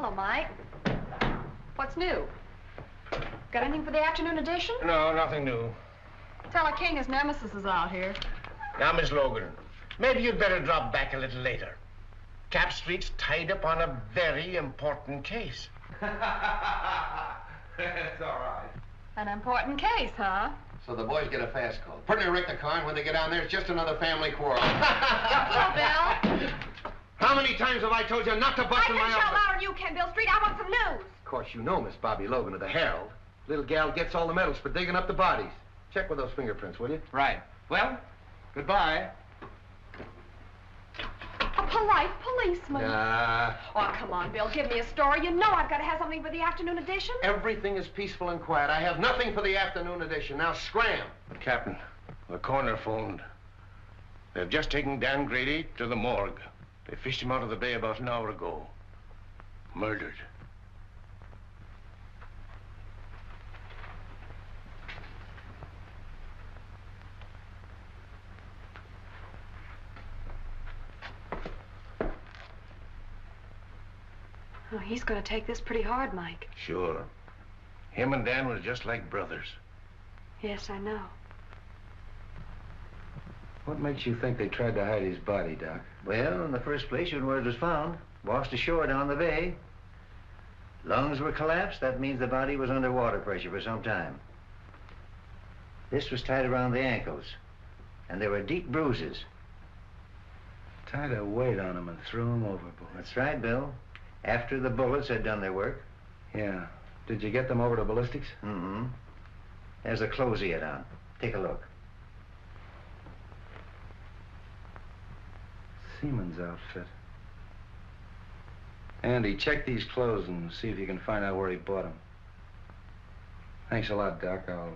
Hello, Mike. What's new? Got anything for the afternoon edition? No, nothing new. Teller King, his nemesis, is out here. Now, Miss Logan, maybe you'd better drop back a little later. Cap Street's tied up on a very important case. That's all right. An important case, huh? So the boys get a fast call. Put in a wreck the car, and when they get down there, it's just another family quarrel. Hello, Bill. How many times have I told you not to bust in my I can shout office? louder than you can, Bill Street. I want some news. Of course, you know Miss Bobbie Logan of the Herald. Little gal gets all the medals for digging up the bodies. Check with those fingerprints, will you? Right. Well, goodbye. A polite policeman. Oh, come on, Bill. Give me a story. You know I've got to have something for the afternoon edition. Everything is peaceful and quiet. I have nothing for the afternoon edition. Now, scram. Captain, the coroner phoned. They've just taken Dan Grady to the morgue. They fished him out of the bay about an hour ago. Murdered. Oh, he's going to take this pretty hard, Mike. Sure. Him and Dan were just like brothers. Yes, I know. What makes you think they tried to hide his body, Doc? Well, in the first place, when word was found, washed ashore down the bay. Lungs were collapsed. That means the body was under water pressure for some time. This was tied around the ankles, and there were deep bruises. Tied a weight on him and threw him overboard. That's right, Bill. After the bullets had done their work. Yeah. Did you get them over to ballistics? Mm-hmm. There's a clothes he had on. Take a look. Seaman's outfit. Andy, check these clothes and see if you can find out where he bought them. Thanks a lot, Doc. I'll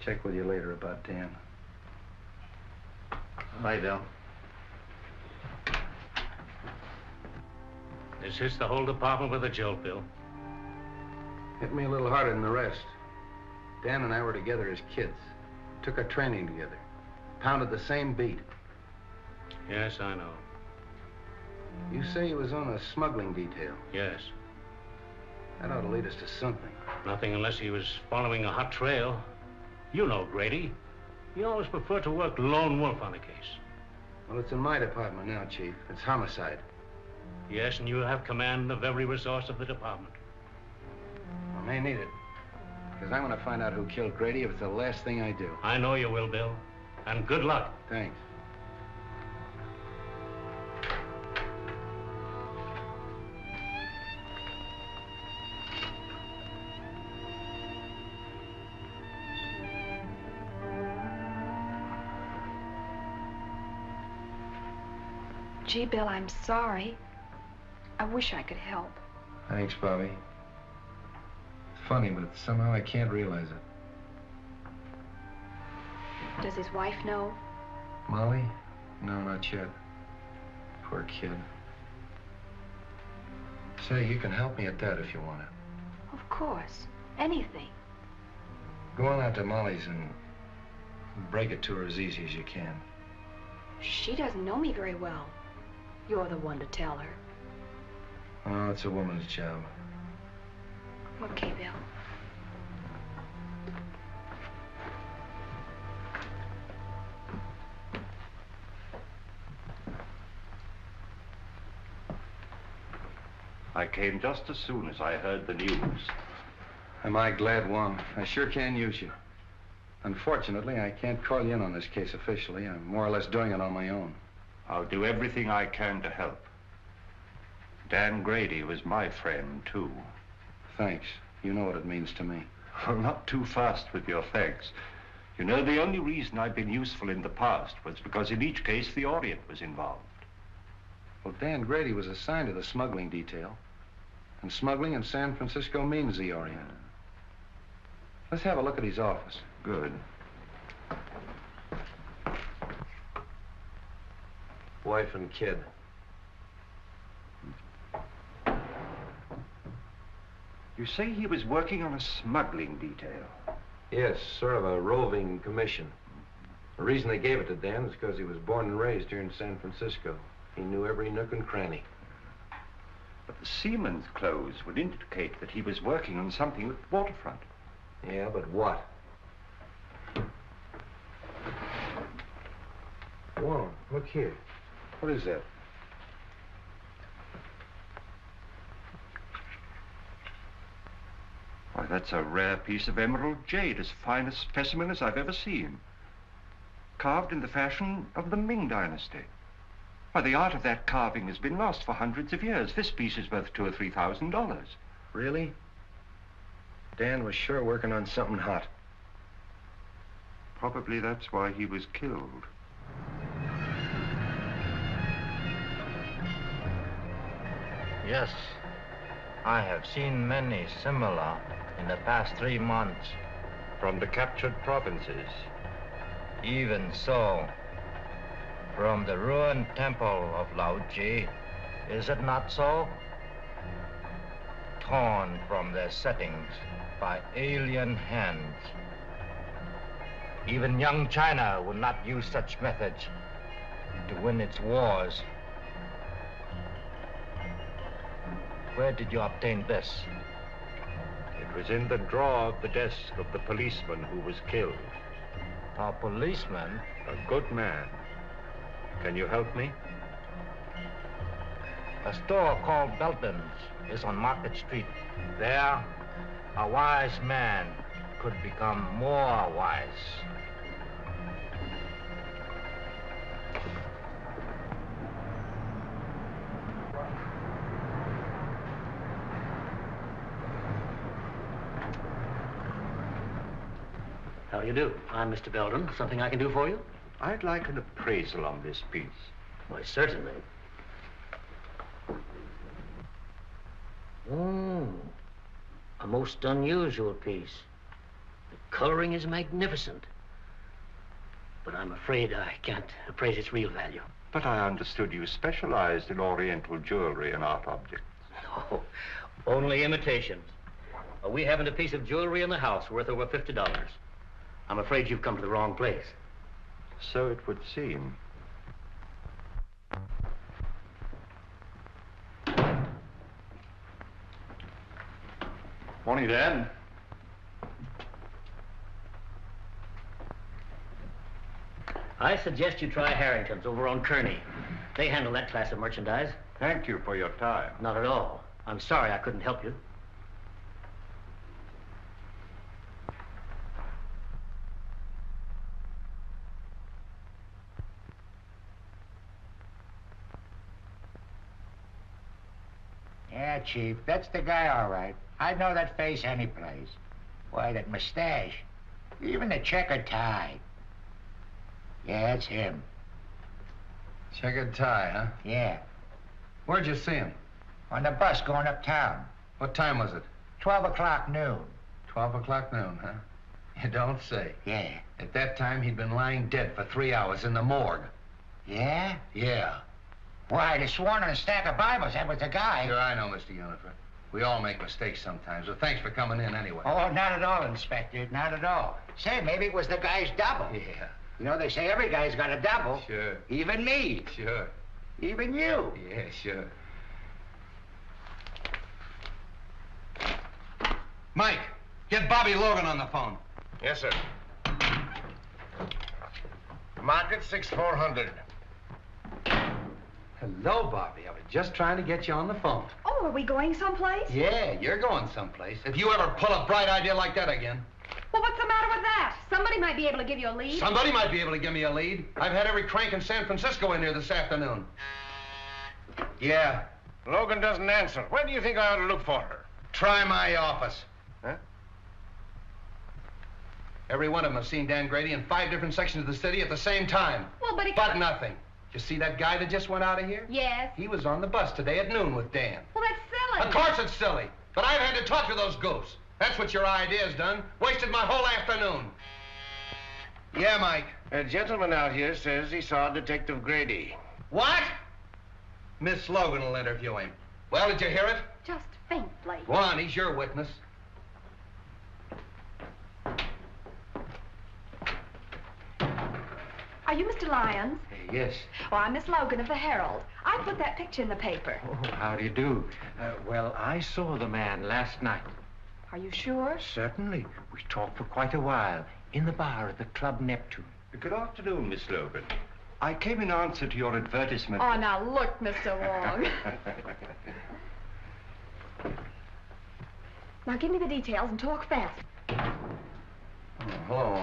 check with you later about Dan. Bye, Bill. This hits the whole department with a jolt, Bill. Hit me a little harder than the rest. Dan and I were together as kids. Took our training together. Pounded the same beat. Yes, I know. You say he was on a smuggling detail. Yes. That ought to lead us to something. Nothing unless he was following a hot trail. You know Grady. He always preferred to work lone wolf on a case. Well, it's in my department now, Chief. It's homicide. Yes, and you have command of every resource of the department. I may need it. Because I'm going to find out who killed Grady if it's the last thing I do. I know you will, Bill. And good luck. Thanks. Gee, Bill, I'm sorry. I wish I could help. Thanks, Bobbie. It's funny, but somehow I can't realize it. Does his wife know? Molly? No, not yet. Poor kid. Say, you can help me at that if you want to. Of course. Anything. Go on out to Molly's and break it to her as easy as you can. She doesn't know me very well. You're the one to tell her. Oh, it's a woman's job. Okay, Bill. I came just as soon as I heard the news. Am I glad, Wong? I sure can use you. Unfortunately, I can't call you in on this case officially. I'm more or less doing it on my own. I'll do everything I can to help. Dan Grady was my friend, too. Thanks. You know what it means to me. Well, not too fast with your thanks. You know, the only reason I've been useful in the past was because in each case the Orient was involved. Well, Dan Grady was assigned to the smuggling detail. And smuggling in San Francisco means the Orient. Let's have a look at his office. Good. Wife and kid. You say he was working on a smuggling detail? Yes, sort of a roving commission. The reason they gave it to Dan is because he was born and raised here in San Francisco. He knew every nook and cranny. But Seaman's clothes would indicate that he was working on something at the waterfront. Yeah, but what? Whoa, look here. What is that? Why, that's a rare piece of emerald jade, as fine a specimen as I've ever seen. Carved in the fashion of the Ming Dynasty. Why, the art of that carving has been lost for hundreds of years. This piece is worth $2,000 or $3,000. Really? Dan was sure working on something hot. Probably that's why he was killed. Yes, I have seen many similar in the past 3 months. From the captured provinces. Even so, from the ruined temple of Laoji, is it not so? Torn from their settings by alien hands. Even young China would not use such methods to win its wars. Where did you obtain this? It was in the drawer of the desk of the policeman who was killed. A policeman? A good man. Can you help me? A store called Belton's is on Market Street. There, a wise man could become more wise. How do you do? I'm Mr. Belden. Something I can do for you? I'd like an appraisal on this piece. Why, certainly. A most unusual piece. The coloring is magnificent. But I'm afraid I can't appraise its real value. But I understood you specialized in Oriental jewelry and art objects. No, only imitations. We haven't a piece of jewelry in the house worth over $50. I'm afraid you've come to the wrong place. So it would seem. Morning, Dan. I suggest you try Harrington's over on Kearney. They handle that class of merchandise. Thank you for your time. Not at all. I'm sorry I couldn't help you. Yeah, Chief, that's the guy, all right. I'd know that face any place. Why, that mustache. Even the checkered tie. Yeah, it's him. Checkered tie, huh? Yeah. Where'd you see him? On the bus going uptown. What time was it? 12 o'clock noon. 12 o'clock noon, huh? You don't say. Yeah. At that time, he'd been lying dead for 3 hours in the morgue. Yeah? Yeah. Why, they sworn on a stack of Bibles that was the guy. Sure, I know, Mr. Unifer. We all make mistakes sometimes, so thanks for coming in anyway. Oh, not at all, Inspector, not at all. Say, maybe it was the guy's double. Yeah. You know, they say every guy's got a double. Sure. Even me. Sure. Even you. Yeah, sure. Mike, get Bobbie Logan on the phone. Yes, sir. Market 6400. Hello, Bobbie. I was just trying to get you on the phone. Oh, are we going someplace? Yeah, you're going someplace. If you ever pull a bright idea like that again. Well, what's the matter with that? Somebody might be able to give you a lead. Somebody might be able to give me a lead. I've had every crank in San Francisco in here this afternoon. Yeah. Logan doesn't answer. Where do you think I ought to look for her? Try my office. Huh? Every one of them have seen Dan Grady in 5 different sections of the city at the same time. Well, but he... But nothing. You see that guy that just went out of here? Yes. He was on the bus today at noon with Dan. Well, that's silly. Of course it's silly. But I've had to talk to those goofs. That's what your idea's done. Wasted my whole afternoon. Yeah, Mike. A gentleman out here says he saw Detective Grady. What? Miss Logan will interview him. Well, did you hear it? Just faintly. Go on, he's your witness. Are you Mr. Lyons? Yes. Oh, I'm Miss Logan of the Herald. I put that picture in the paper. Oh, how do you do? Well, I saw the man last night. Are you sure? Certainly. We talked for quite a while in the bar at the Club Neptune. Good afternoon, Miss Logan. I came in answer to your advertisement. Oh, now look, Mr. Wong. Now give me the details and talk fast. Oh, hello.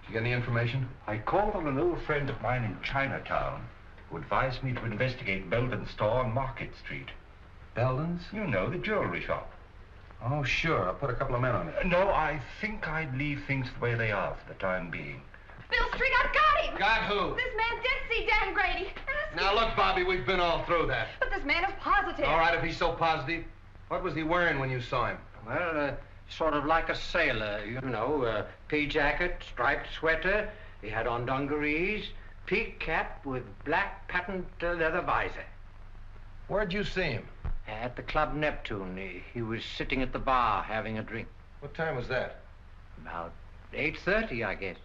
Did you get any information? I called on an old friend of mine in Chinatown who advised me to investigate Belden's store on Market Street. Belden's? You know, the jewelry shop. Oh, sure. I'll put a couple of men on it. No, I think I'd leave things the way they are for the time being. Bill Street, I've got him! Got who? This man did see Dan Grady. Now, look, Bobbie, we've been all through that. But this man is positive. All right, if he's so positive. What was he wearing when you saw him? Well, sort of like a sailor, you know, pea jacket, striped sweater. He had on dungarees, peak cap with black patent leather visor. Where'd you see him? At the Club Neptune. He was sitting at the bar having a drink. What time was that? About 8:30, I guess.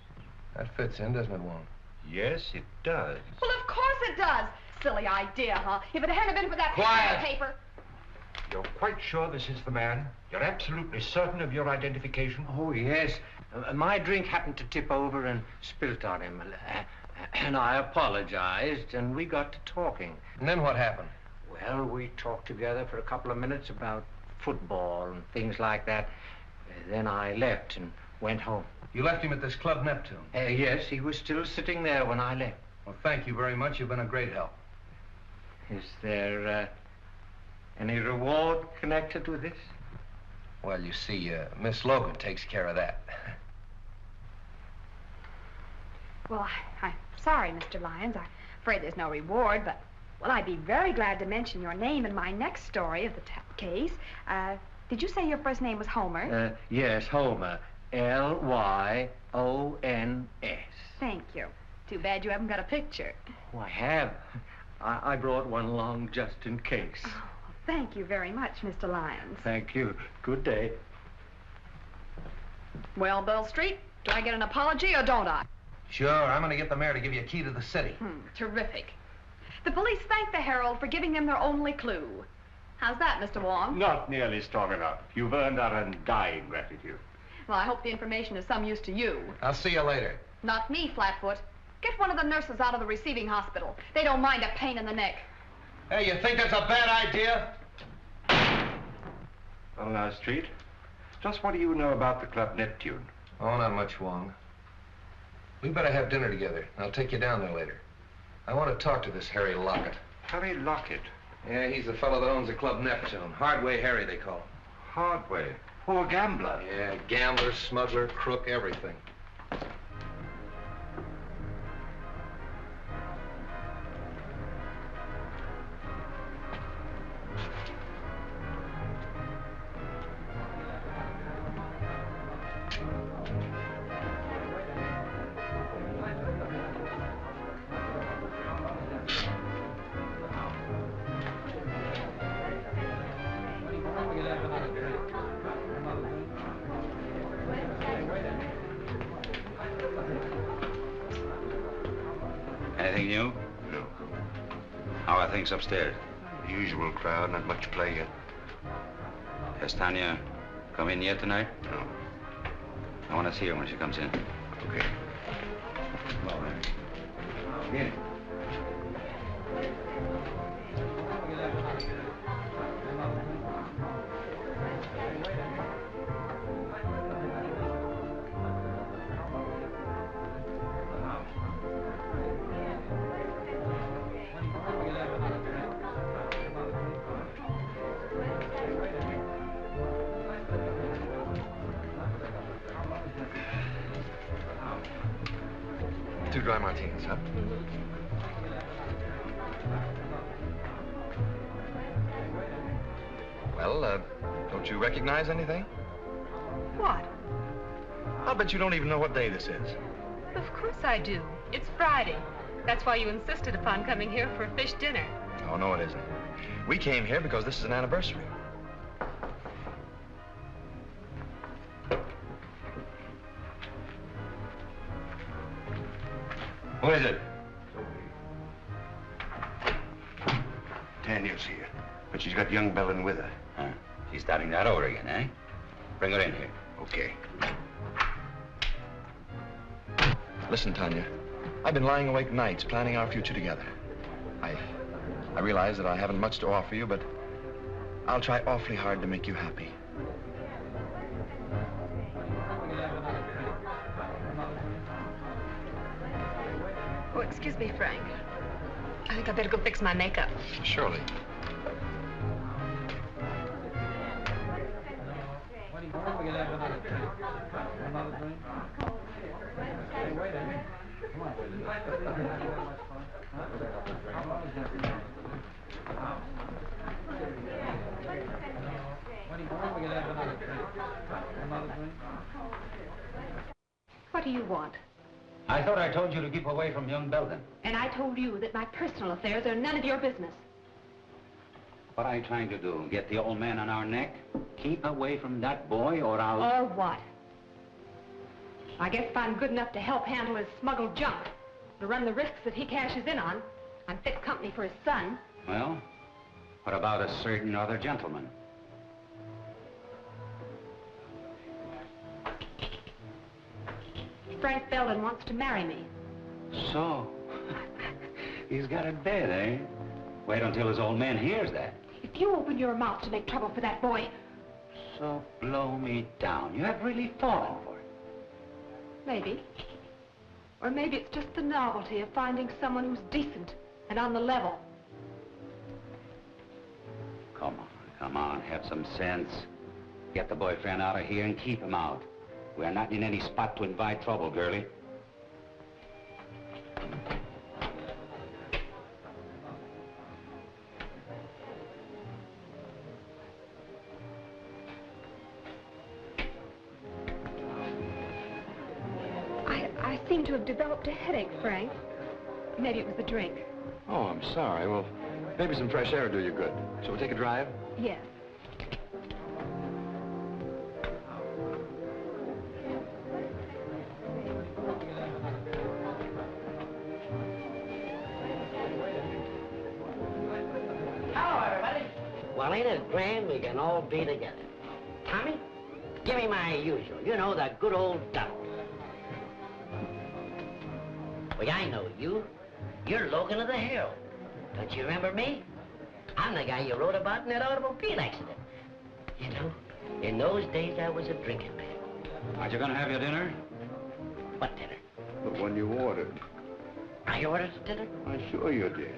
That fits in, doesn't it, Wong? Yes, it does. Well, of course it does. Silly idea, huh? If it hadn't been for that Quiet. paper. You're quite sure this is the man? You're absolutely certain of your identification? Oh, yes. My drink happened to tip over and spilt on him. And I apologized, and we got to talking. And then what happened? Well, we talked together for a couple of minutes about football and things like that. Then I left and went home. You left him at this Club Neptune? Yes, he was still sitting there when I left. Well, thank you very much. You've been a great help. Is there any reward connected with this? Well, you see, Miss Logan takes care of that. Well, I'm sorry, Mr. Lyons. I'm afraid there's no reward, but, well, I'd be very glad to mention your name in my next story of the case. Did you say your first name was Homer? Yes, Homer. L-Y-O-N-S. Thank you. Too bad you haven't got a picture. Oh, I have. I brought one along just in case. Oh, thank you very much, Mr. Lyons. Thank you. Good day. Well, Bill Street, do I get an apology or don't I? Sure, I'm going to get the mayor to give you a key to the city. Terrific. The police thank the Herald for giving them their only clue. How's that, Mr. Wong? Not nearly strong enough. You've earned our undying gratitude. Well, I hope the information is some use to you. I'll see you later. Not me, Flatfoot. Get one of the nurses out of the receiving hospital. They don't mind a pain in the neck. Hey, you think that's a bad idea? Well, now, Street, just what do you know about the Club Neptune? Oh, not much, Wong. We better have dinner together. I'll take you down there later. I want to talk to this Harry Lockett. Harry Lockett? Yeah, he's the fellow that owns the Club Neptune. Hardway Harry, they call him. Hardway? Oh, a gambler? Yeah, gambler, smuggler, crook, everything. Anything new? No. How are things upstairs? The usual crowd, not much play yet. Has Tanya come in yet tonight? No. I want to see her when she comes in. Okay. All right. Get it. Two dry martinis, huh? Well, don't you recognize anything? What? I'll bet you don't even know what day this is. Of course I do. It's Friday. That's why you insisted upon coming here for a fish dinner. Oh, no, it isn't. We came here because this is an anniversary. Who is it? lives here, but she's got young Belden with her. Huh. She's starting that over again, eh? Bring her in here. Okay. Listen, Tanya, I've been lying awake nights planning our future together. I realize that I haven't much to offer you, but I'll try awfully hard to make you happy. Oh, excuse me, Frank. I think I better go fix my makeup. Surely. What do you want? I thought I told you to keep away from young Belden. And I told you that my personal affairs are none of your business. What are you trying to do? Get the old man on our neck? Keep away from that boy or I'll... Or what? I guess if I'm good enough to help handle his smuggled junk, to run the risks that he cashes in on, I'm fit company for his son. Well, what about a certain other gentleman? Frank Belden wants to marry me. So, he's got a bed, eh? Wait until his old man hears that. If you open your mouth to make trouble for that boy... So blow me down. You have really fallen for it. Maybe. Or maybe it's just the novelty of finding someone who's decent and on the level. Come on, have some sense. Get the boyfriend out of here and keep him out. We're not in any spot to invite trouble, girlie. I seem to have developed a headache, Frank. Maybe it was the drink. Oh, I'm sorry. Well, maybe some fresh air will do you good. Shall we take a drive? Yes. Hello, everybody. Well, ain't it grand we can all be together? Tommy, give me my usual. You know, the good old double. Well, I know you. You're Logan of the Herald. Don't you remember me? I'm the guy you wrote about in that automobile accident. You know, in those days, I was a drinking man. Aren't you gonna have your dinner? What dinner? The one you ordered. I ordered dinner? I'm sure you did.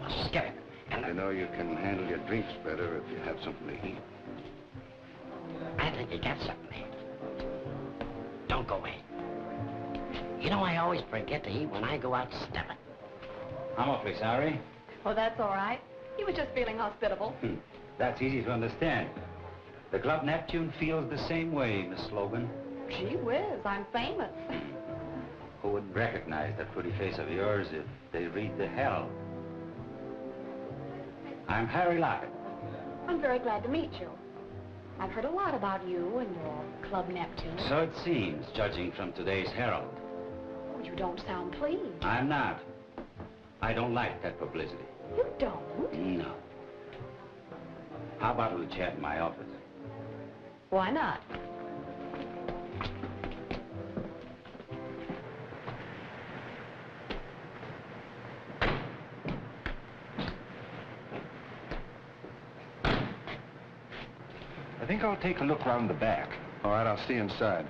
Well, skip it. And You know you can handle your drinks better if you have something to eat. I think you got something there. Don't go away. You know, I always forget to eat when I go out stepping. I'm awfully sorry. Oh, that's all right. He was just feeling hospitable. That's easy to understand. The Club Neptune feels the same way, Miss Logan. Gee whiz, I'm famous. Who wouldn't recognize that pretty face of yours if they read the Herald? I'm Harry Lockett. I'm very glad to meet you. I've heard a lot about you and your Club Neptune. So it seems, judging from today's Herald. Oh, you don't sound pleased. I'm not. I don't like that publicity. You don't? No. How about we chat in my office? Why not? I think I'll take a look round the back. All right, I'll see you inside.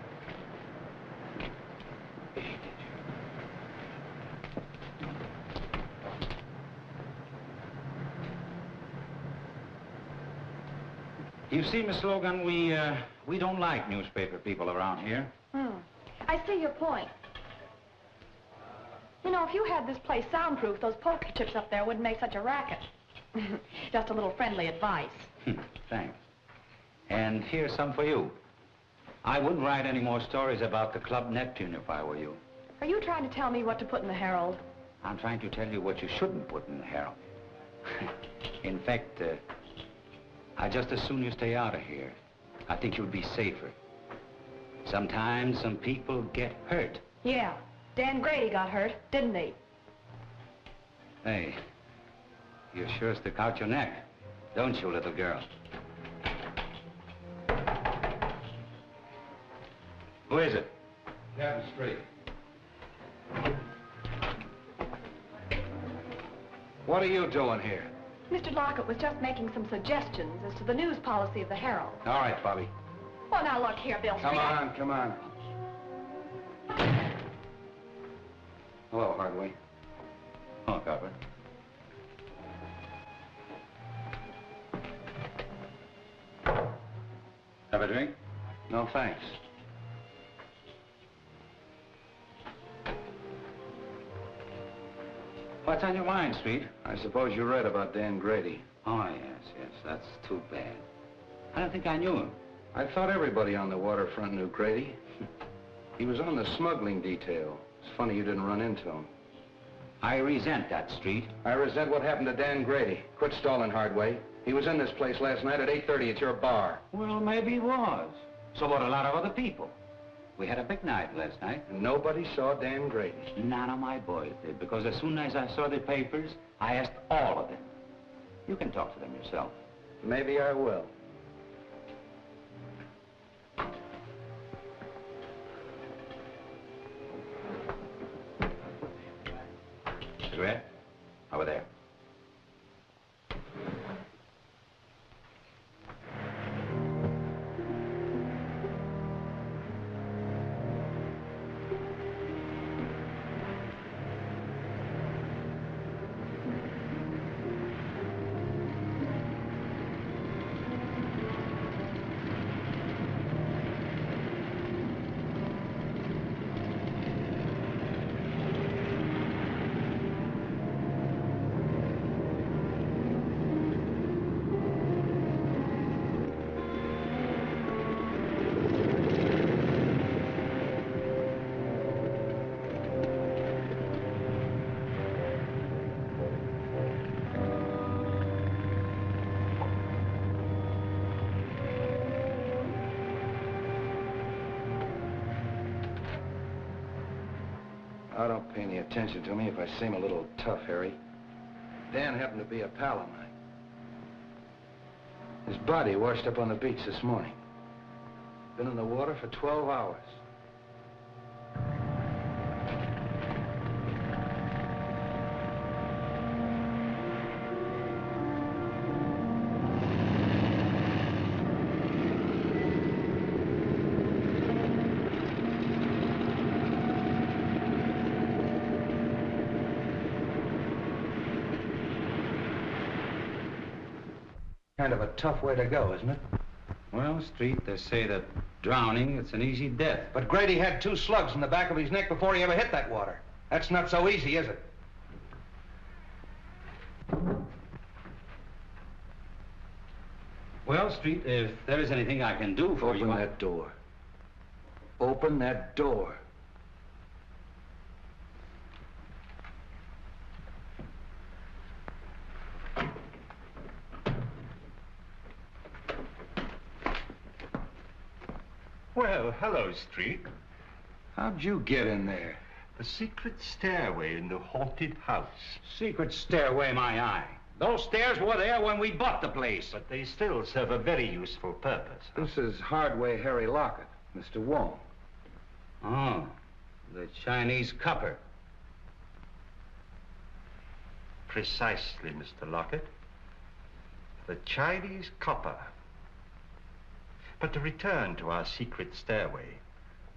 You see, Miss Logan, we don't like newspaper people around here. I see your point. You know, if you had this place soundproof, those poker chips up there wouldn't make such a racket. Just a little friendly advice. Thanks. And here's some for you. I wouldn't write any more stories about the Club Neptune if I were you. Are you trying to tell me what to put in the Herald? I'm trying to tell you what you shouldn't put in the Herald. In fact, I'd just as soon you stay out of here. I think you'll be safer. Sometimes some people get hurt. Yeah, Dan Grady got hurt, didn't he? Hey, You sure stick out your neck, don't you, little girl? Who is it? Captain Street. What are you doing here? Mr. Lockett was just making some suggestions as to the news policy of the Herald. All right, Bobbie. Well, now look here, Bill. Come on, come on. Hello, Hardway. Oh, Copper. Have a drink? No, thanks. What's on your mind, Street? I suppose you read about Dan Grady. Oh, yes, that's too bad. I don't think I knew him. I thought everybody on the waterfront knew Grady. He was on the smuggling detail. It's funny you didn't run into him. I resent that, Street. I resent what happened to Dan Grady. Quit stalling, Hardway. He was in this place last night at 8:30 at your bar. Well, maybe he was. So about a lot of other people. We had a big night last night. And nobody saw Dan Grady. None of my boys did, because as soon as I saw the papers, I asked all of them. You can talk to them yourself. Maybe I will. Cigarette? Over there. Oh, don't pay any attention to me if I seem a little tough, Harry. Dan happened to be a pal of mine. His body washed up on the beach this morning. Been in the water for 12 hours. Kind of a tough way to go, isn't it? Well, Street, they say that drowning, it's an easy death. But Grady had 2 slugs in the back of his neck before he ever hit that water. That's not so easy, is it? Well, Street, if there is anything I can do for you... Open that door. Open that door. Well, hello, Street. How'd you get in there? The secret stairway in the haunted house. Secret stairway, my eye. Those stairs were there when we bought the place. But they still serve a very useful purpose. This is Hardway Harry Lockett, Mr. Wong. Oh, the Chinese copper. Precisely, Mr. Lockett. The Chinese copper. But to return to our secret stairway,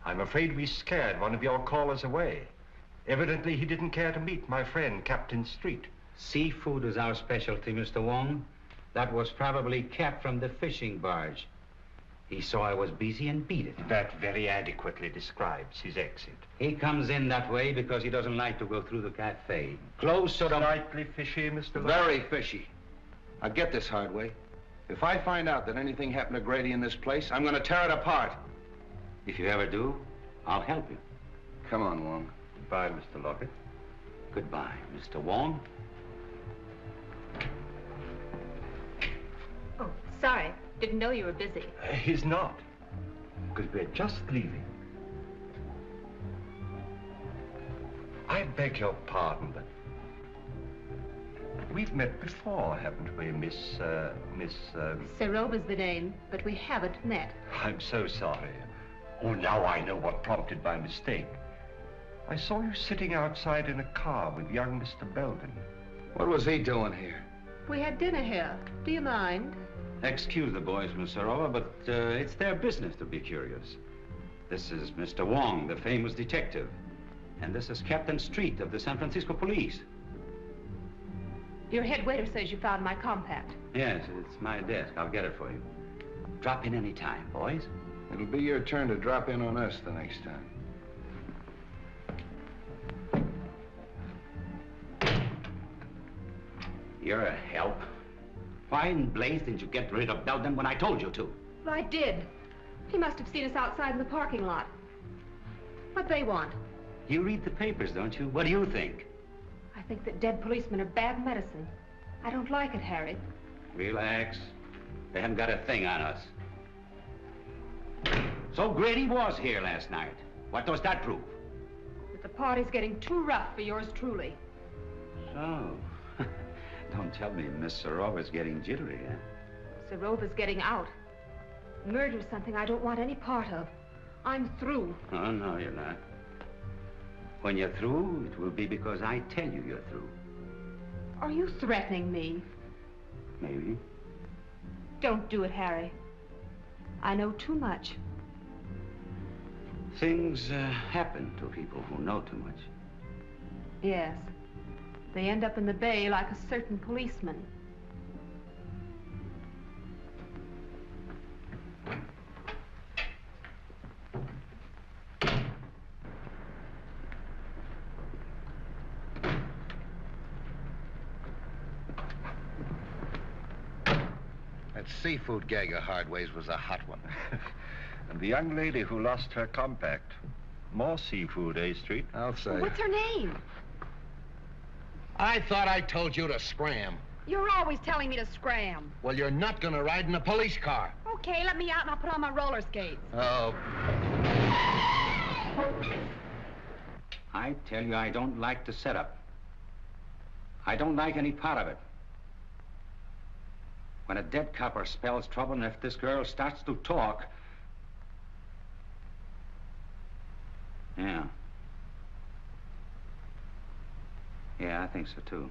I'm afraid we scared one of your callers away. Evidently, he didn't care to meet my friend, Captain Street. Seafood is our specialty, Mr. Wong. That was probably Cap from the fishing barge. He saw I was busy and beat it. That very adequately describes his exit. He comes in that way because he doesn't like to go through the cafe. Close to the... Slightly fishy, Mr. Lockett. Very fishy. Now get this, Hardway. If I find out that anything happened to Grady in this place, I'm going to tear it apart. If you ever do, I'll help you. Come on, Wong. Goodbye, Mr. Lockett. Goodbye, Mr. Wong. Oh, sorry. Didn't know you were busy. He's not. Because we're just leaving. I beg your pardon, but We've met before, haven't we, Miss... Serova's the name, but we haven't met. I'm so sorry. Oh, now I know what prompted my mistake. I saw you sitting outside in a car with young Mr. Belden. What was he doing here? We had dinner here. Do you mind? Excuse the boys, Miss Serova, but it's their business to be curious. This is Mr. Wong, the famous detective. And this is Captain Street of the San Francisco Police. Your head waiter says you found my compact. Yes, it's my desk. I'll get it for you. Drop in any time, boys. It'll be your turn to drop in on us the next time. You're a help. Why in blazes didn't you get rid of Belden when I told you to? Well, I did. He must have seen us outside in the parking lot. What they want? You read the papers, don't you? What do you think? I think that dead policemen are bad medicine. I don't like it, Harry. Relax. They haven't got a thing on us. So Grady was here last night. What does that prove? That the party's getting too rough for yours truly. So, don't tell me Miss Serova's getting jittery, huh? Serova's getting out. Murder's something I don't want any part of. I'm through. Oh, no, you're not. When you're through, it will be because I tell you you're through. Are you threatening me? Maybe. Don't do it, Harry. I know too much. Things happen to people who know too much. Yes. They end up in the bay like a certain policeman. That seafood gag of Hardway's was a hot one. And the young lady who lost her compact. More seafood, eh, Street? I'll say. What's her name? I thought I told you to scram. You're always telling me to scram. Well, you're not gonna ride in a police car. Okay, let me out and I'll put on my roller skates. Oh. I tell you, I don't like the setup. I don't like any part of it. When a dead copper spells trouble, and if this girl starts to talk... Yeah. Yeah, I think so, too.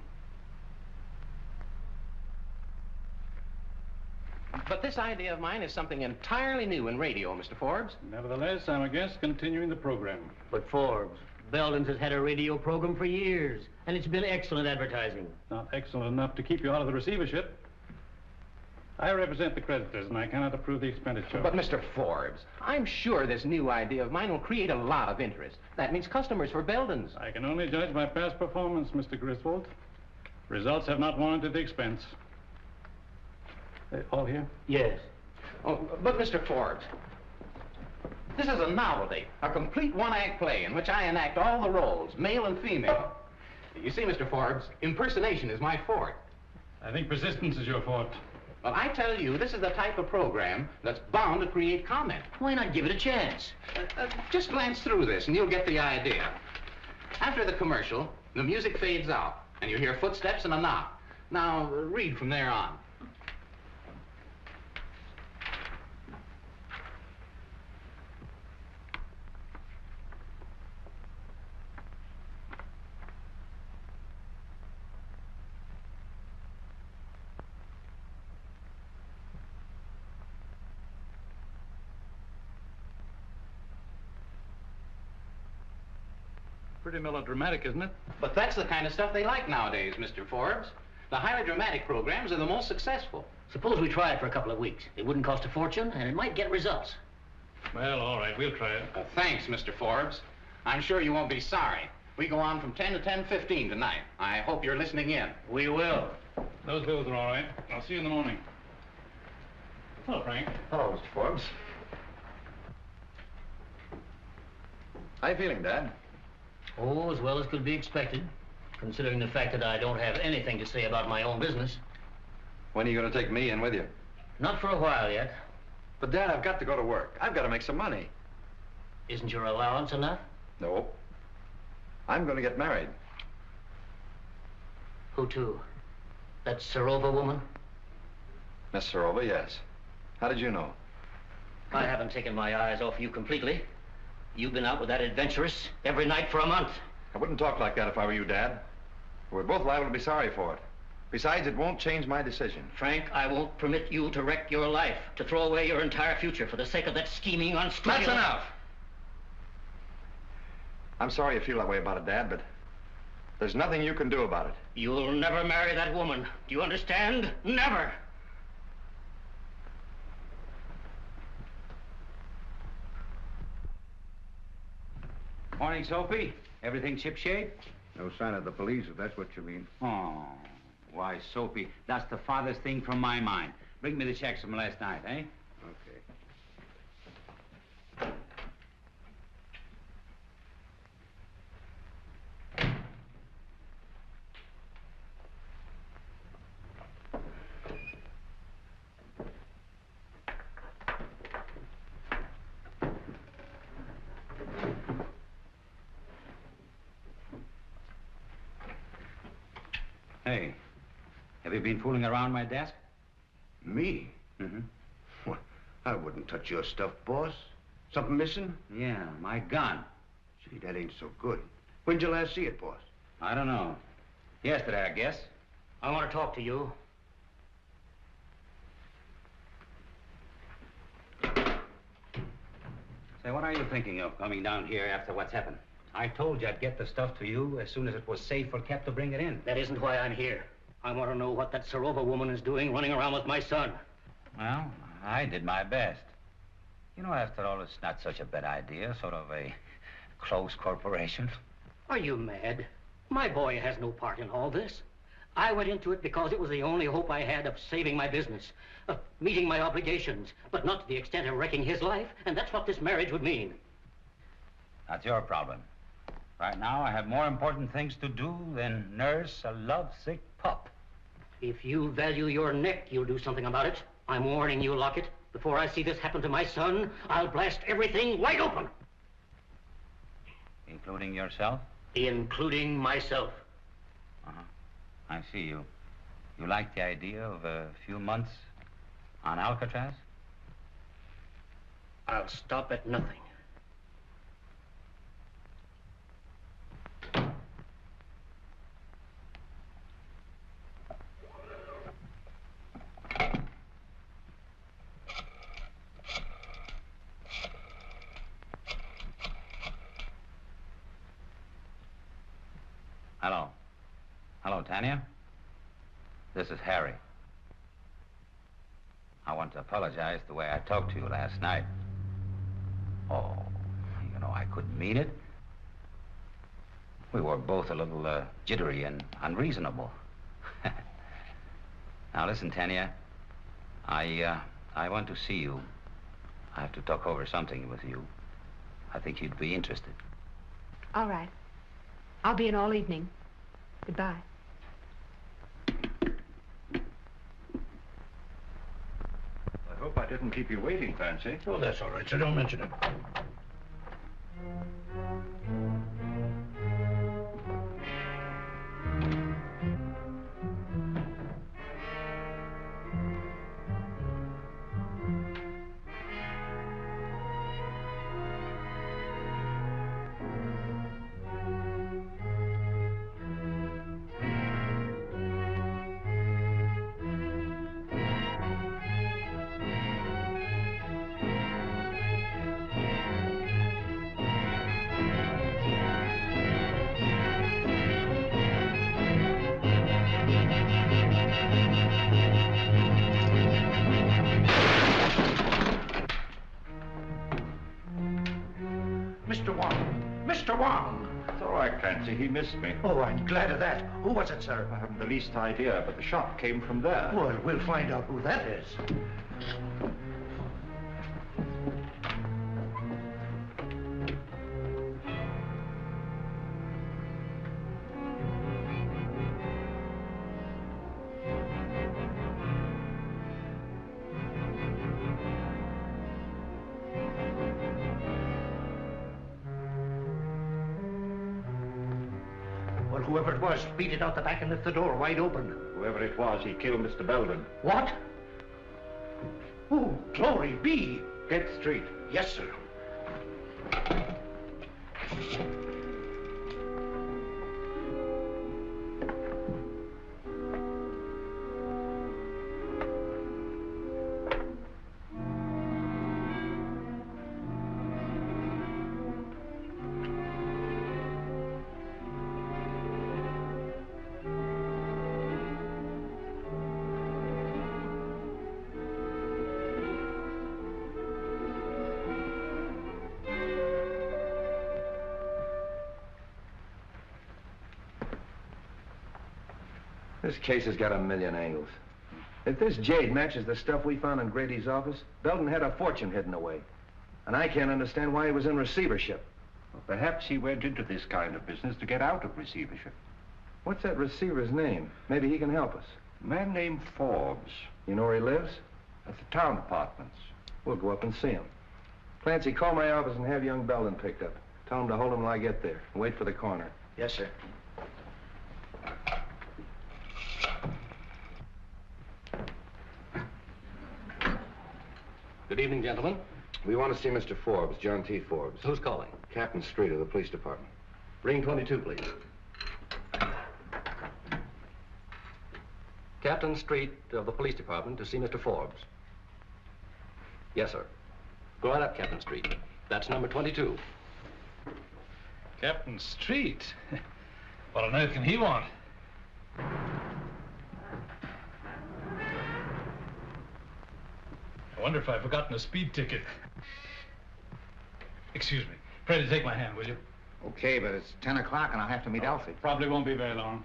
But this idea of mine is something entirely new in radio, Mr. Forbes. Nevertheless, I'm a guest continuing the program. But Forbes, Belden's has had a radio program for years, and it's been excellent advertising. Not excellent enough to keep you out of the receivership. I represent the creditors, and I cannot approve the expenditure. But, Mr. Forbes, I'm sure this new idea of mine will create a lot of interest. That means customers for Belden's. I can only judge by past performance, Mr. Griswold. Results have not warranted the expense. All here? Yes. Oh, but, Mr. Forbes, this is a novelty, a complete one-act play in which I enact all the roles, male and female. You see, Mr. Forbes, impersonation is my forte. I think persistence is your forte. Well, I tell you, this is the type of program that's bound to create comment. Why not give it a chance? Just glance through this and you'll get the idea. After the commercial, the music fades out and you hear footsteps and a knock. Now, read from there on. Pretty melodramatic, isn't it? But that's the kind of stuff they like nowadays, Mr. Forbes. The highly dramatic programs are the most successful. Suppose we try it for a couple of weeks. It wouldn't cost a fortune, and it might get results. Well, all right, we'll try it. Thanks, Mr. Forbes. I'm sure you won't be sorry. We go on from 10 to 10:15 tonight. I hope you're listening in. We will. Those bills are all right. I'll see you in the morning. Hello, Frank. Hello, Mr. Forbes. How you feeling, Dad? Oh, as well as could be expected, considering the fact that I don't have anything to say about my own business. When are you going to take me in with you? Not for a while yet. But, Dad, I've got to go to work. I've got to make some money. Isn't your allowance enough? No. I'm going to get married. Who to? That Serova woman? Miss Serova, yes. How did you know? I haven't taken my eyes off you completely. You've been out with that adventuress every night for a month. I wouldn't talk like that if I were you, Dad. We're both liable to be sorry for it. Besides, it won't change my decision. Frank, I won't permit you to wreck your life, to throw away your entire future for the sake of that scheming, unscrupulous... That's enough! I'm sorry you feel that way about it, Dad, but there's nothing you can do about it. You'll never marry that woman. Do you understand? Never! Morning, Sophie. Everything shipshape? No sign of the police, if that's what you mean. Oh, why, Sophie, that's the farthest thing from my mind. Bring me the checks from last night, eh? Okay. Hey, have you been fooling around my desk? Me? Mm-hmm. Well, I wouldn't touch your stuff, boss. Something missing? Yeah, my gun. Gee, that ain't so good. When'd you last see it, boss? I don't know. Yesterday, I guess. I want to talk to you. Say, what are you thinking of coming down here after what's happened? I told you I'd get the stuff to you as soon as it was safe for Cap to bring it in. That isn't why I'm here. I want to know what that Serova woman is doing running around with my son. Well, I did my best. You know, after all, it's not such a bad idea, sort of a close corporation. Are you mad? My boy has no part in all this. I went into it because it was the only hope I had of saving my business, of meeting my obligations, but not to the extent of wrecking his life, and that's what this marriage would mean. That's your problem. Right now, I have more important things to do than nurse a lovesick pup. If you value your neck, you'll do something about it. I'm warning you, Lockett. Before I see this happen to my son, I'll blast everything wide open. Including yourself? Including myself. Uh-huh. I see you. You like the idea of a few months on Alcatraz? I'll stop at nothing. Hello. Hello, Tanya. This is Harry. I want to apologize the way I talked to you last night. Oh, you know, I couldn't mean it. We were both a little jittery and unreasonable. Now, listen, Tanya. I want to see you. I have to talk over something with you. I think you'd be interested. All right. I'll be in all evening. Goodbye. I hope I didn't keep you waiting, Fancy. Oh, that's all right, so don't mention it. Mr. Wong. Mr. Wong! It's all right, Fancy. He missed me. Oh, I'm glad of that. Who was it, sir? I haven't the least idea, but the shot came from there. Well, we'll find out who that is. Whoever it was, beat it out the back and left the door wide open. Whoever it was, he killed Mr. Belden. What? Oh, glory be! Get straight. Yes, sir. This case has got a million angles. If this jade matches the stuff we found in Grady's office, Belden had a fortune hidden away. And I can't understand why he was in receivership. Well, perhaps he went into this kind of business to get out of receivership. What's that receiver's name? Maybe he can help us. A man named Forbes. You know where he lives? At the town apartments. We'll go up and see him. Clancy, call my office and have young Belden picked up. Tell him to hold him till I get there. And wait for the coroner. Yes, sir. Good evening, gentlemen. We want to see Mr. Forbes, John T. Forbes. Who's calling? Captain Street of the police department. Ring 22, please. Captain Street of the police department to see Mr. Forbes. Yes, sir. Go right up, Captain Street. That's number 22. Captain Street? What on earth can he want? I wonder if I've forgotten a speed ticket. Excuse me. Pray to take my hand, will you? Okay, but it's 10 o'clock and I'll have to meet Elsie. Probably won't be very long.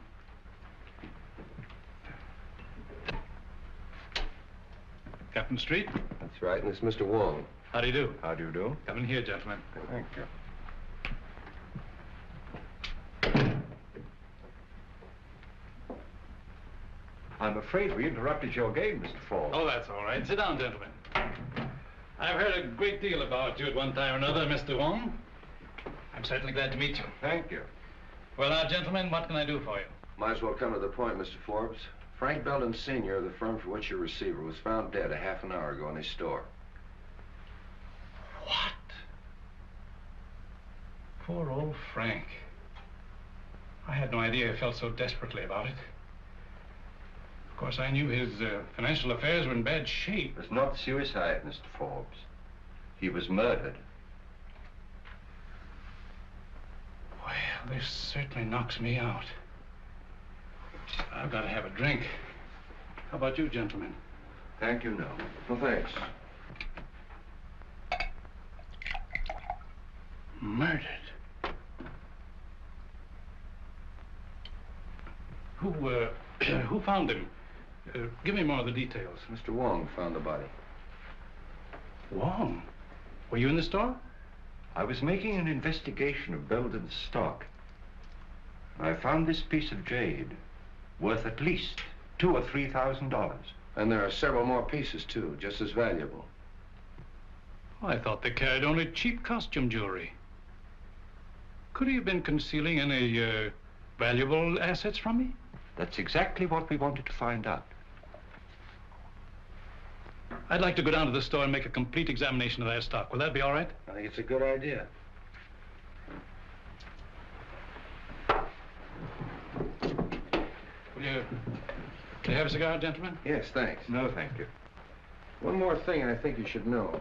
Captain Street? That's right, and it's Mr. Wong. How do you do? How do you do? Come in here, gentlemen. Thank you. I'm afraid we interrupted your game, Mr. Forbes. Oh, that's all right. Sit down, gentlemen. I've heard a great deal about you at one time or another, Mr. Wong. I'm certainly glad to meet you. Thank you. Well, now, gentlemen, what can I do for you? Might as well come to the point, Mr. Forbes. Frank Belden Sr. of the firm for which you're receiver was found dead a half an hour ago in his store. What? Poor old Frank. I had no idea he felt so desperately about it. Of course, I knew his financial affairs were in bad shape. It was not suicide, Mr. Forbes. He was murdered. Well, this certainly knocks me out. I've got to have a drink. How about you, gentlemen? Thank you, no. Well, thanks. Murdered? Who found him? Give me more of the details. Mr. Wong found the body. Wong? Were you in the store? I was making an investigation of Belden's stock. I found this piece of jade worth at least $2,000 or $3,000. And there are several more pieces, too, just as valuable. I thought they carried only cheap costume jewelry. Could he have been concealing any valuable assets from me? That's exactly what we wanted to find out. I'd like to go down to the store and make a complete examination of that stock. Will that be all right? I think it's a good idea. Can you have a cigar, gentlemen? Yes, thanks. No, thank you. One more thing I think you should know.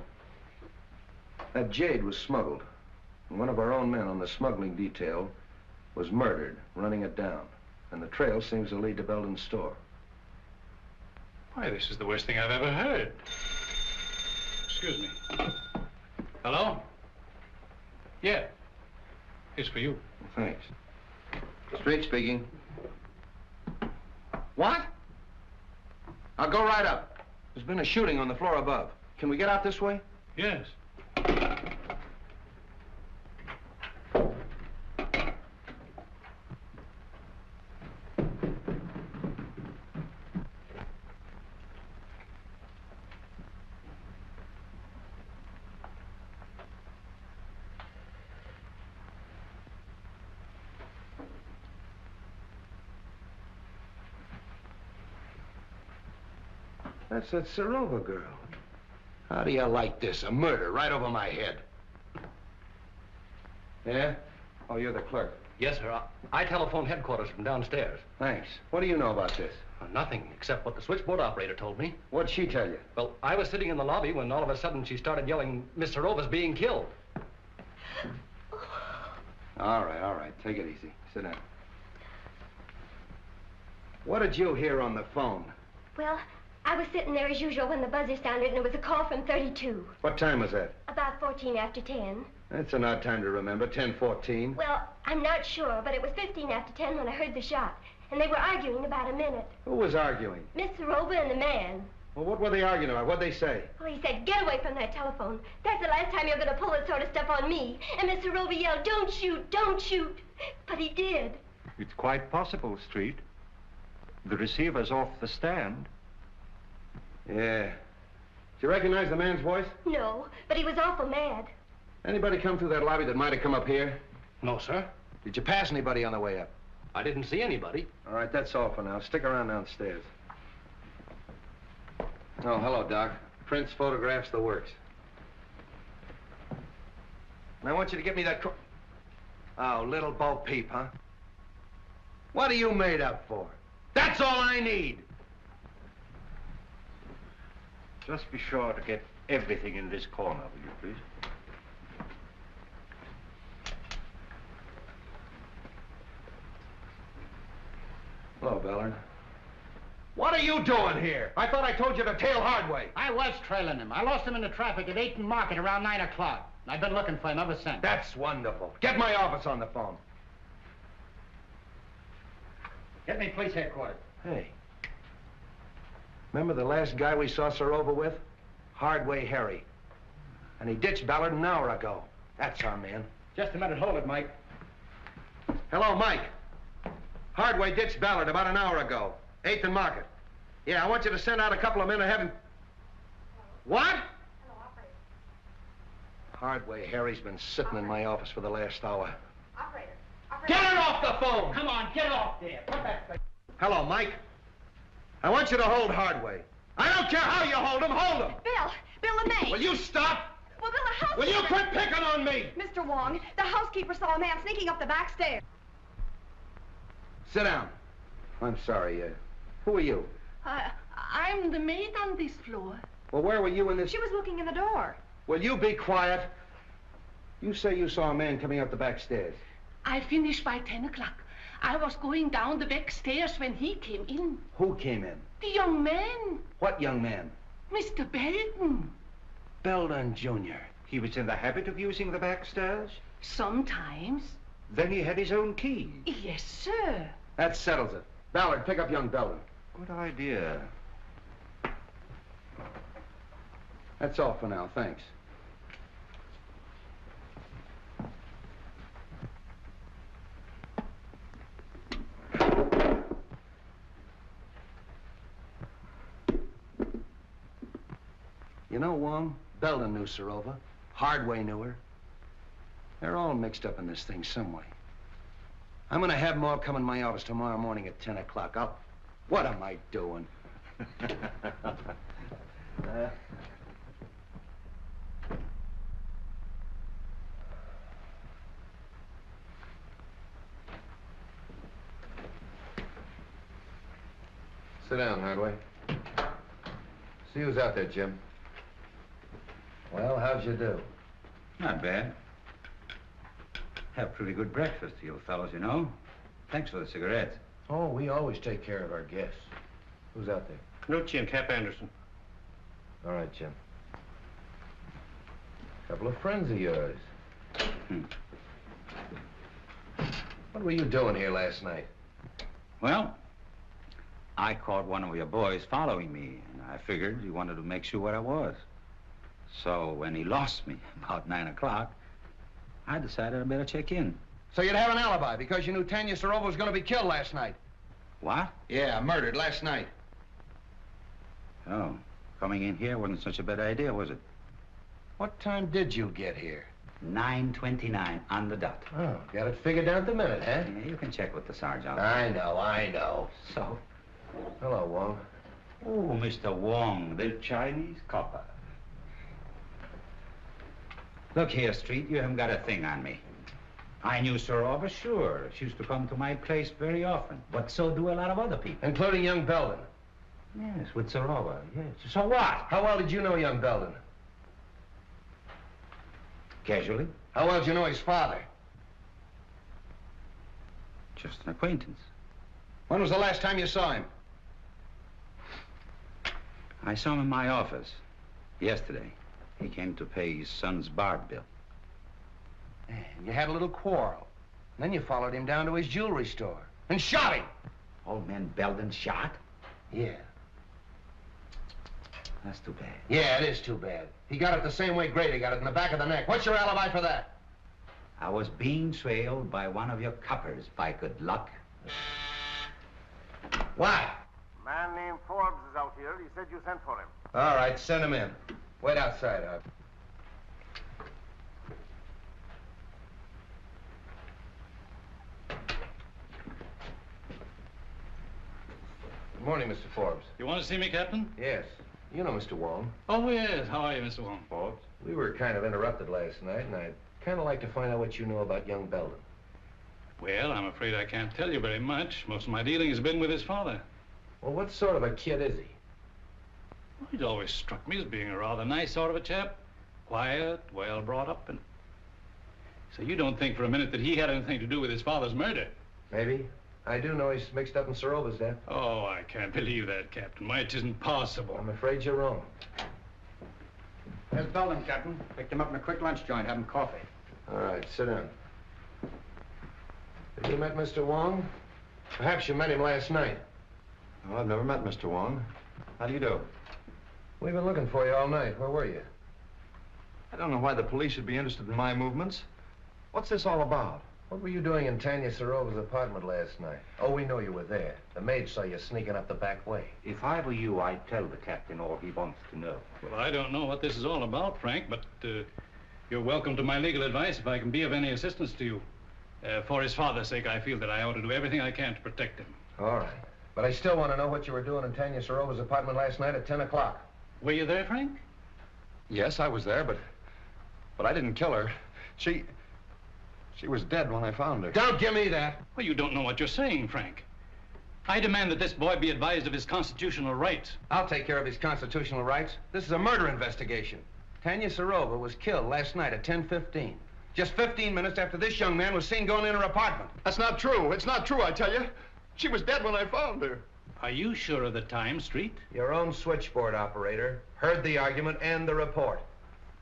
That jade was smuggled. And one of our own men on the smuggling detail was murdered, running it down. And the trail seems to lead to Belden's store. Why, this is the worst thing I've ever heard. Excuse me. Hello? Yeah. It's for you. Well, thanks. Street speaking. What? I'll go right up. There's been a shooting on the floor above. Can we get out this way? Yes. That's that Serova girl. How do you like this? A murder right over my head. Yeah? Oh, you're the clerk. Yes, sir. I telephoned headquarters from downstairs. Thanks. What do you know about this? Nothing, except what the switchboard operator told me. What'd she tell you? Well, I was sitting in the lobby when all of a sudden she started yelling, Miss Serova's being killed. All right. Take it easy. Sit down. What did you hear on the phone? Well, I was sitting there as usual when the buzzer sounded, and it was a call from 32. What time was that? About 14 after 10. That's an odd time to remember, 10:14. Well, I'm not sure, but it was 15 after 10 when I heard the shot. And they were arguing about a minute. Who was arguing? Miss Serova and the man. Well, what were they arguing about? What'd they say? Well, he said, get away from that telephone. That's the last time you're going to pull that sort of stuff on me. And Miss Serova yelled, don't shoot, don't shoot. But he did. It's quite possible, Street. The receiver's off the stand. Yeah. Did you recognize the man's voice? No, but he was awful mad. Anybody come through that lobby that might have come up here? No, sir. Did you pass anybody on the way up? I didn't see anybody. All right, that's all for now. Stick around downstairs. Oh, hello, Doc. Prints, photographs, the works. And I want you to get me that Oh, little Bo Peep, huh? What are you made up for? That's all I need! Just be sure to get everything in this corner, will you, please? Hello, Ballard. What are you doing here? I thought I told you to tail Hardway. I was trailing him. I lost him in the traffic at 8th and Market around 9 o'clock. I've been looking for him ever since. That's wonderful. Get my office on the phone. Get me police headquarters. Hey. Remember the last guy we saw Serova with? Hardway Harry. And he ditched Ballard an hour ago. That's our man. Just a minute. Hold it, Mike. Hello, Mike. Hardway ditched Ballard about an hour ago. 8th and Market. Yeah, I want you to send out a couple of men to have him... What? Hello, operator. Hardway Harry's been sitting in my office for the last hour. Operator. Get it off the phone! Come on, get off there. Put that thing. Hello, Mike. I want you to hold Hardway. I don't care how you hold him, hold him! Bill the maid. Will you stop? Well, Bill, the housekeeper... Will you quit picking on me? Mr. Wong, the housekeeper saw a man sneaking up the back stairs. Sit down. I'm sorry, who are you? I'm the maid on this floor. Well, where were you in this... She was looking in the door. Will you be quiet? You say you saw a man coming up the back stairs. I finished by 10 o'clock. I was going down the back stairs when he came in. Who came in? The young man. What young man? Mr. Belden. Belden Jr. He was in the habit of using the back stairs? Sometimes. Then he had his own key. Yes, sir. That settles it. Ballard, pick up young Belden. Good idea. That's all for now, thanks. You know, Wong, Belden knew Serova. Hardway knew her. They're all mixed up in this thing some way. I'm gonna have them all come in my office tomorrow morning at 10 o'clock. What am I doing? Sit down, Hardway. See who's out there, Jim. Well, how'd you do? Not bad. Have pretty good breakfast, you fellows, you know. Thanks for the cigarettes. Oh, we always take care of our guests. Who's out there? No, Jim, Cap Anderson. All right, Jim. Couple of friends of yours. What were you doing here last night? Well, I caught one of your boys following me, and I figured he wanted to make sure where I was. So when he lost me about 9 o'clock, I decided I better check in. So you'd have an alibi because you knew Tanya Serova was going to be killed last night. What? Yeah, murdered last night. Oh, coming in here wasn't such a bad idea, was it? What time did you get here? 9:29 on the dot. Oh, got it figured down to the minute, huh? Yeah, you can check with the sergeant. I know. So? Hello, Wong. Oh, Mr. Wong, the Chinese copper. Look here, Street, you haven't got a thing on me. I knew Serova, sure. She used to come to my place very often. But so do a lot of other people. Including young Belden. Yes, with Serova, yes. So what? How well did you know young Belden? Casually. How well did you know his father? Just an acquaintance. When was the last time you saw him? I saw him in my office yesterday. He came to pay his son's bar bill. And you had a little quarrel. Then you followed him down to his jewelry store and shot him. Old man Belden shot? Yeah. That's too bad. Yeah, it is too bad. He got it the same way Grady got it, in the back of the neck. What's your alibi for that? I was being trailed by one of your coppers, by good luck. Why? A man named Forbes is out here. He said you sent for him. All right, send him in. Wait outside, Hub. Good morning, Mr. Forbes. You want to see me, Captain? Yes. You know Mr. Wong. Oh, yes. How are you, Mr. Wong? Forbes. We were kind of interrupted last night, and I'd kind of like to find out what you know about young Belden. Well, I'm afraid I can't tell you very much. Most of my dealing has been with his father. Well, what sort of a kid is he? Well, he's always struck me as being a rather nice sort of a chap. Quiet, well brought up, and... So you don't think for a minute that he had anything to do with his father's murder? Maybe. I do know he's mixed up in Serova's death. Oh, I can't believe that, Captain. Why, it isn't possible. I'm afraid you're wrong. There's Belden, Captain. Picked him up in a quick lunch joint, having coffee. All right, sit down. Have you met Mr. Wong? Perhaps you met him last night. Well, I've never met Mr. Wong. How do you do? We've been looking for you all night. Where were you? I don't know why the police should be interested in my movements. What's this all about? What were you doing in Tanya Serova's apartment last night? Oh, we know you were there. The maid saw you sneaking up the back way. If I were you, I'd tell the captain all he wants to know. Well, I don't know what this is all about, Frank, but you're welcome to my legal advice if I can be of any assistance to you. For his father's sake, I feel that I ought to do everything I can to protect him. All right. But I still want to know what you were doing in Tanya Serova's apartment last night at 10 o'clock. Were you there, Frank? Yes, I was there, but I didn't kill her. She was dead when I found her. Don't give me that. Well, you don't know what you're saying, Frank. I demand that this boy be advised of his constitutional rights. I'll take care of his constitutional rights. This is a murder investigation. Tanya Serova was killed last night at 10:15. Just 15 minutes after this young man was seen going in her apartment. That's not true. It's not true, I tell you. She was dead when I found her. Are you sure of the time, Street? Your own switchboard operator heard the argument and the report.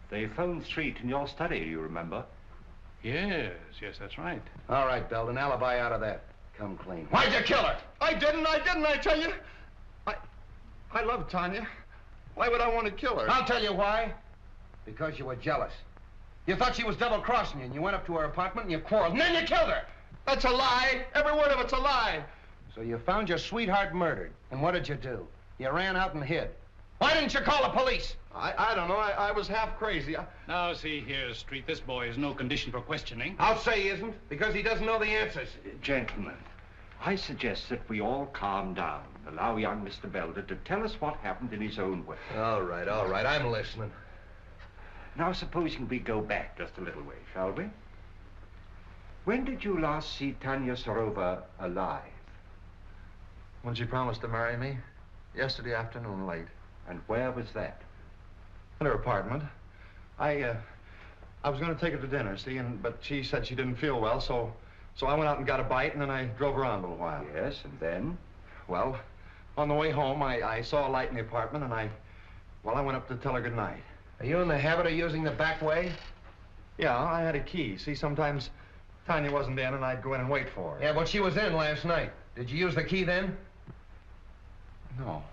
They phoned Street in your study, you remember? Yes, that's right. All right, Belden, alibi out of that. Come clean. Why'd you kill her? I didn't, I tell you. I love Tanya. Why would I want to kill her? I'll tell you why. Because you were jealous. You thought she was double-crossing you, and you went up to her apartment and you quarreled, and then you killed her. That's a lie. Every word of it's a lie. So you found your sweetheart murdered, and what did you do? You ran out and hid. Why didn't you call the police? I don't know. I was half crazy. Now, see here, Street, this boy is no condition for questioning. I'll say he isn't, because he doesn't know the answers. Gentlemen, I suggest that we all calm down. Allow young Mr. Belden to tell us what happened in his own way. All right. I'm listening. Now, supposing we go back just a little way, shall we? When did you last see Tanya Serova alive? When she promised to marry me, yesterday afternoon late. And where was that? In her apartment. I was going to take her to dinner, see, but she said she didn't feel well, so I went out and got a bite, and then I drove around a little while. Yes, and then? Well, on the way home, I saw a light in the apartment, and I went up to tell her good night. Are you in the habit of using the back way? Yeah, I had a key. See, sometimes Tanya wasn't in, and I'd go in and wait for her. Yeah, but she was in last night. Did you use the key then? No.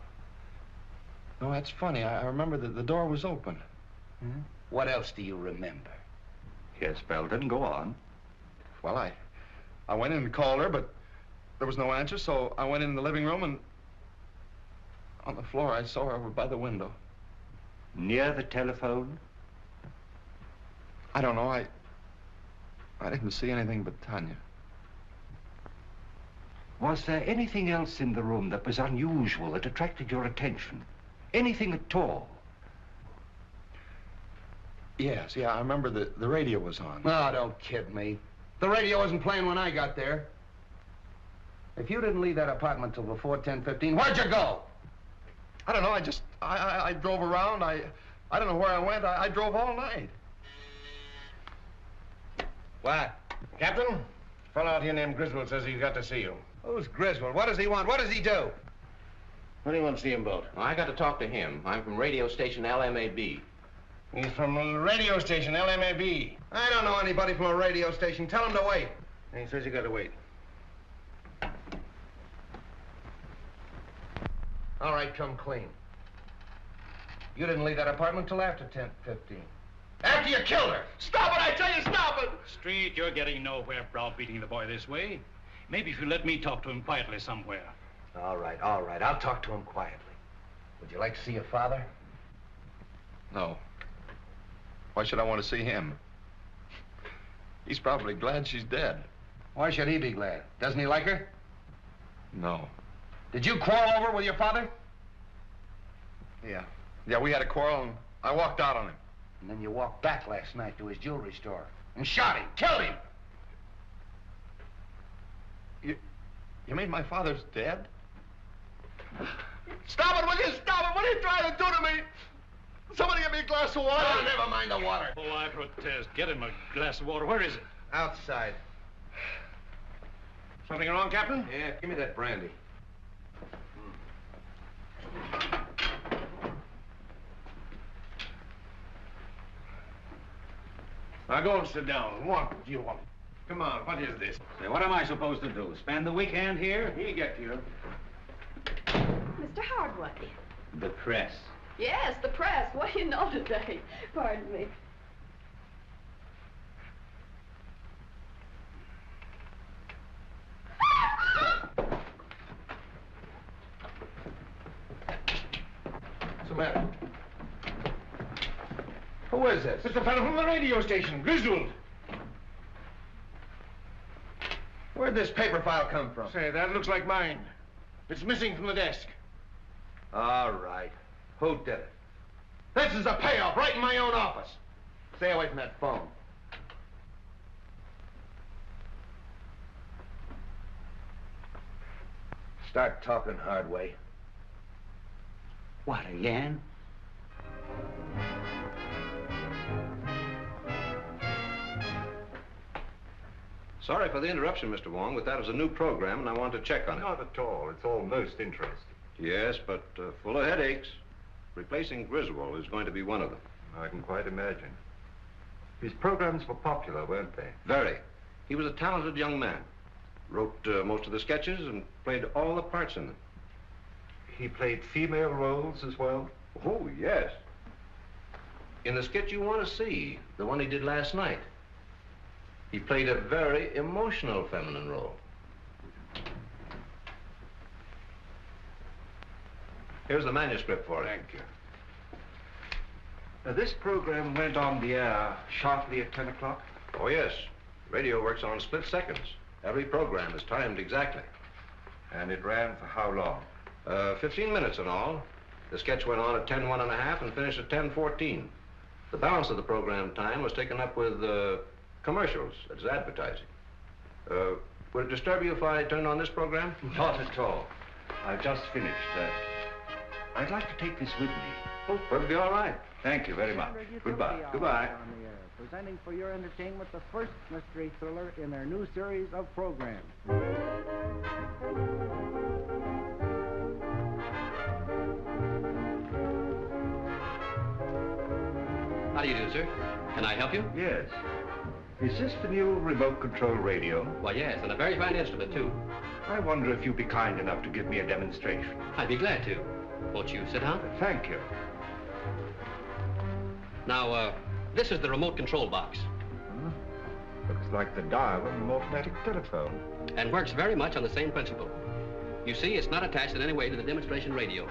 No, that's funny. I remember that the door was open. Hmm? What else do you remember? Yes, Belden, go on. Well, I went in and called her, but there was no answer, so I went in the living room, and on the floor I saw her over by the window. Near the telephone? I don't know. I didn't see anything but Tanya. Was there anything else in the room that was unusual, that attracted your attention? Anything at all? Yes, yeah, I remember the radio was on. Oh, don't kid me. The radio wasn't playing when I got there. If you didn't leave that apartment till before 10:15, where'd you go? I don't know, I drove around. I don't know where I went. I drove all night. What? Captain? A fellow out here named Griswold says he's got to see you. Who's Griswold? What does he want? What does he do? What do you want to see him about? I got to talk to him. I'm from radio station LMAB. He's from a radio station, LMAB. I don't know anybody from a radio station. Tell him to wait. He says you got to wait. All right, come clean. You didn't leave that apartment till after 10:15. After you killed her! Stop it, I tell you, stop it! Street, you're getting nowhere browbeating the boy this way. Maybe if you let me talk to him quietly somewhere. All right. I'll talk to him quietly. Would you like to see your father? No. Why should I want to see him? He's probably glad she's dead. Why should he be glad? Doesn't he like her? No. Did you quarrel over with your father? Yeah. Yeah, we had a quarrel and I walked out on him. And then you walked back last night to his jewelry store and shot him, killed him. You mean my father's dead? Stop it, will you? Stop it! What are you trying to do to me? Somebody get me a glass of water. Oh, never mind the water. Oh, I protest. Get him a glass of water. Where is it? Outside. Something wrong, Captain? Yeah, give me that brandy. Now go and sit down. What do you want? Come on, what is this? Say, what am I supposed to do? Spend the weekend here? He'll get you. Mr. Hardway. The press. Yes, the press. What do you know today? Pardon me. What's the matter? Who is this? It's the fellow from the radio station, Griswold. Where'd this paper file come from? Say, that looks like mine. It's missing from the desk. All right. Who did it? This is a payoff right in my own office. Stay away from that phone. Start talking, Hardway. What, again? Sorry for the interruption, Mr. Wong, but that was a new program, and I want to check on it. Not at all. It's all most interesting. Yes, but full of headaches. Replacing Griswold is going to be one of them. I can quite imagine. His programs were popular, weren't they? Very. He was a talented young man. Wrote most of the sketches and played all the parts in them. He played female roles as well? Oh, yes. In the sketch you want to see, the one he did last night, he played a very emotional feminine role. Here's the manuscript for it. Thank you. Now, this program went on the air sharply at 10 o'clock? Oh, yes. Radio works on split seconds. Every program is timed exactly. And it ran for how long? 15 minutes in all. The sketch went on at 10:01½ and finished at 10:14. The balance of the program time was taken up with commercials. It's advertising. Would it disturb you if I turned on this program? Not at all. I've just finished. I'd like to take this with me. Oh, perfectly all right. Thank you very much. Goodbye. Goodbye. On the air, presenting for your entertainment the first mystery thriller in their new series of programs. How do you do, sir? Can I help you? Yes. Is this the new remote control radio? Why, yes, and a very fine instrument, too. I wonder if you'd be kind enough to give me a demonstration. I'd be glad to. Won't you sit down? Thank you. Now, this is the remote control box. Looks like the dial of an automatic telephone. And works very much on the same principle. You see, it's not attached in any way to the demonstration radio.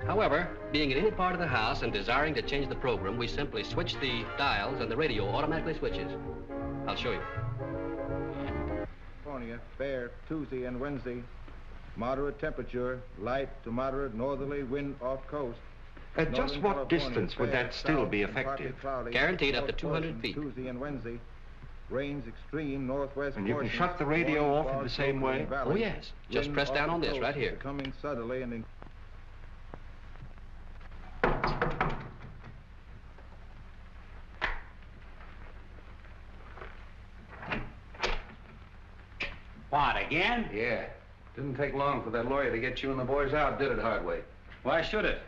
However, being in any part of the house and desiring to change the program, we simply switch the dials and the radio automatically switches. I'll show you. California, fair Tuesday and Wednesday. Moderate temperature, light to moderate northerly wind off coast. At just Northern what California, distance would fair, that still south, be and partly effective? cloudy, Guaranteed up to north 200 portion, feet. Tuesday and Wednesday. Rains extreme northwest And you can portions, shut the radio morning off in fog the same locally way? in valleys, Oh, yes. Just wind press down off on the this coast right here. Becoming southerly and What, again? Yeah. Didn't take long for that lawyer to get you and the boys out, did it, Hardway? Why should it?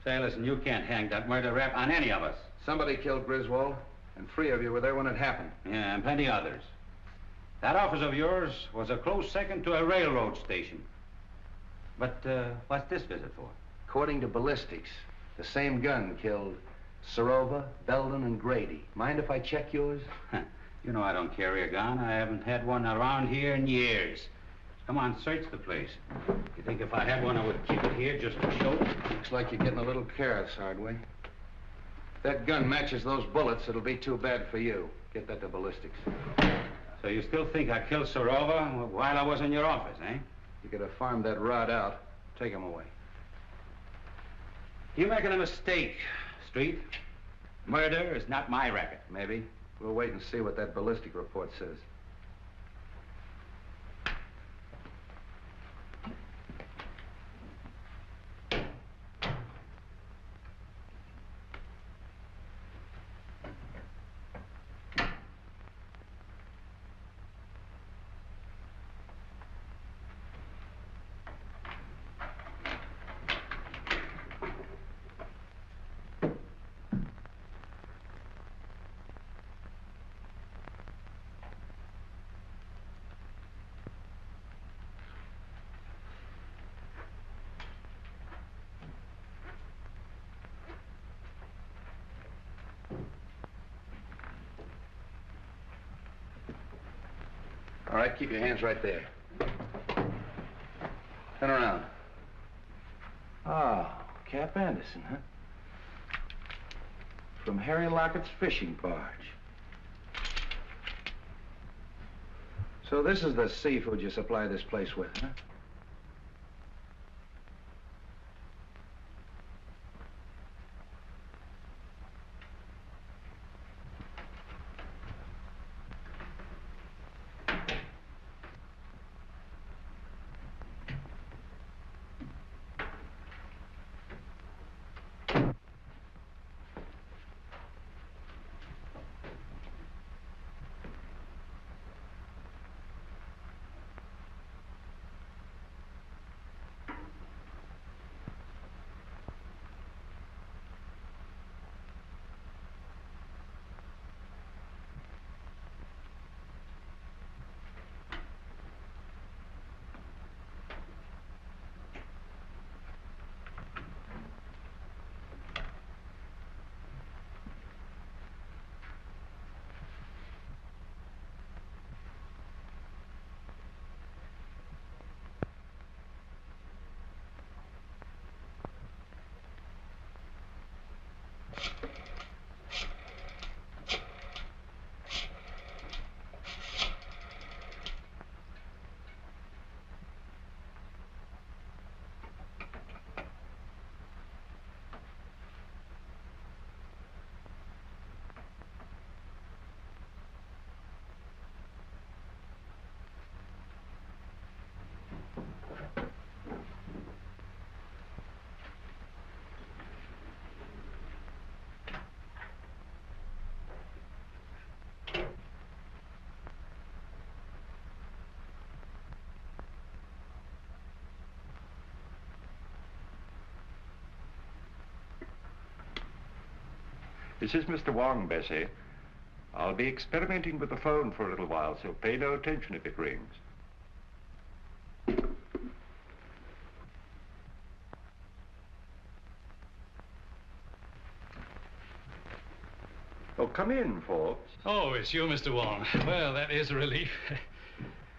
Say, listen, you can't hang that murder rap on any of us. Somebody killed Griswold, and 3 of you were there when it happened. Yeah, and plenty others. That office of yours was a close second to a railroad station. But what's this visit for? According to ballistics, the same gun killed Serova, Belden, and Grady. Mind if I check yours? You know I don't carry a gun. I haven't had one around here in years. Come on, search the place. You think if I had one, I would keep it here just to show? Looks like you're getting a little careless, Hardway. If that gun matches those bullets, it'll be too bad for you. Get that to ballistics. So you still think I killed Serova while I was in your office, eh? You could have farmed that rod out. Take him away. You're making a mistake, Street. Murder is not my racket. Maybe. We'll wait and see what that ballistic report says. All right, keep your hands right there. Turn around. Ah, Cap Anderson, huh? From Harry Lockett's fishing barge. So this is the seafood you supply this place with, huh? This is Mr. Wong, Bessie. I'll be experimenting with the phone for a little while, so pay no attention if it rings. Oh, come in, Forbes. Oh, it's you, Mr. Wong. Well, that is a relief.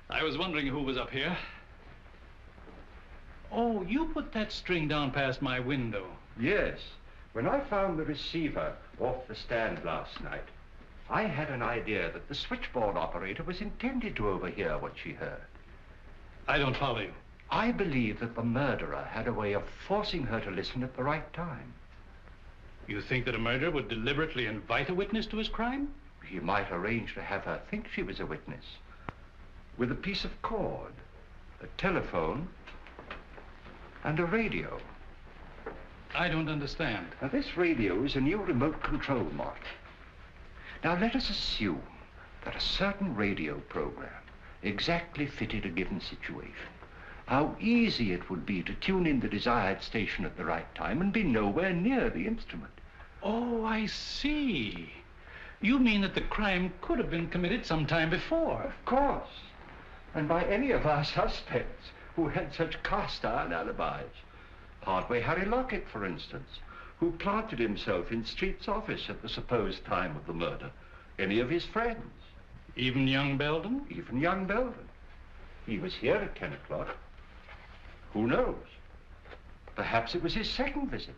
I was wondering who was up here. Oh, you put that string down past my window. Yes. When I found the receiver off the stand last night, I had an idea that the switchboard operator was intended to overhear what she heard. I don't follow you. I believe that the murderer had a way of forcing her to listen at the right time. You think that a murderer would deliberately invite a witness to his crime? He might arrange to have her think she was a witness. With a piece of cord, a telephone, and a radio. I don't understand. Now, this radio is a new remote control model. Now, let us assume that a certain radio program exactly fitted a given situation. How easy it would be to tune in the desired station at the right time and be nowhere near the instrument. Oh, I see. You mean that the crime could have been committed some time before? Of course. And by any of our suspects who had such cast-iron alibis. Hardway Harry Lockett, for instance, who planted himself in Street's office at the supposed time of the murder. Any of his friends. Even young Belden? Even young Belden. He was here at 10 o'clock. Who knows? Perhaps it was his second visit.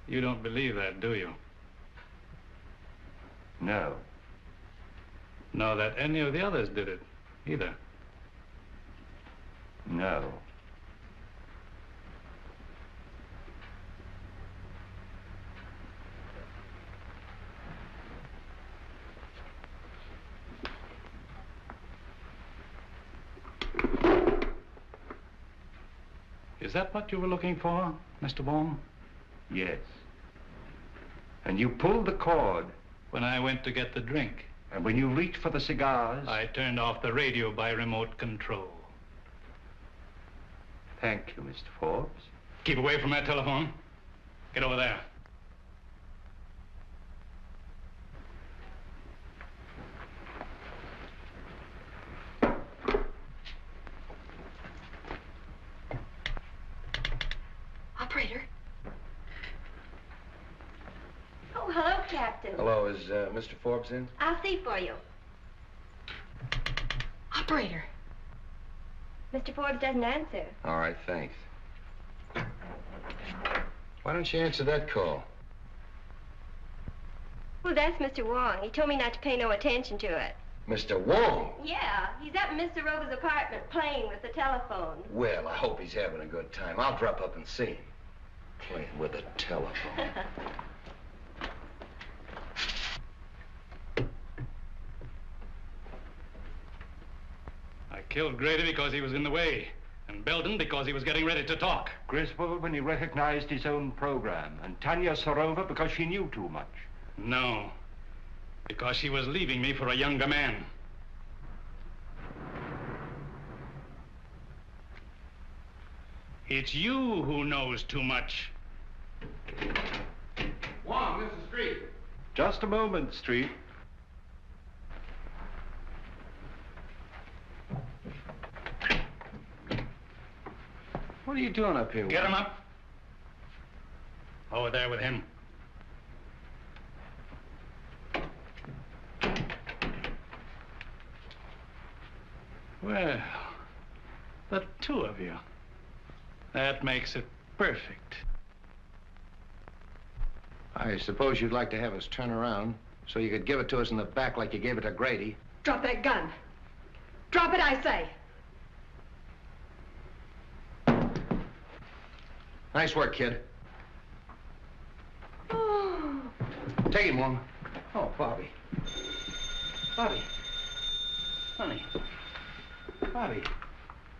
You don't believe that, do you? No. Nor that any of the others did it, either? No. Is that what you were looking for, Mr. Wong? Yes. And you pulled the cord. When I went to get the drink. And when you reached for the cigars? I turned off the radio by remote control. Thank you, Mr. Forbes. Keep away from that telephone. Get over there. Operator. Oh, hello, Captain. Hello, is Mr. Forbes in? I'll see for you. Operator. Mr. Forbes doesn't answer. All right, thanks. Why don't you answer that call? Well, that's Mr. Wong. He told me not to pay no attention to it. Mr. Wong? Yeah, he's up in Mr. Rover's apartment playing with the telephone. Well, I hope he's having a good time. I'll drop up and see him. Playing with a telephone. I killed Grady because he was in the way, and Belden because he was getting ready to talk. Griswold when he recognized his own program, and Tanya Sorova because she knew too much. No, because she was leaving me for a younger man. It's you who knows too much. Wong, this is Street. Just a moment, Street. What are you doing up here? Get him up. Over there with him. Well, the two of you. That makes it perfect. I suppose you'd like to have us turn around so you could give it to us in the back like you gave it to Grady. Drop that gun. Drop it, I say. Nice work, kid. Take him, Wong. Oh, Bobbie. Bobbie. Honey. Bobbie.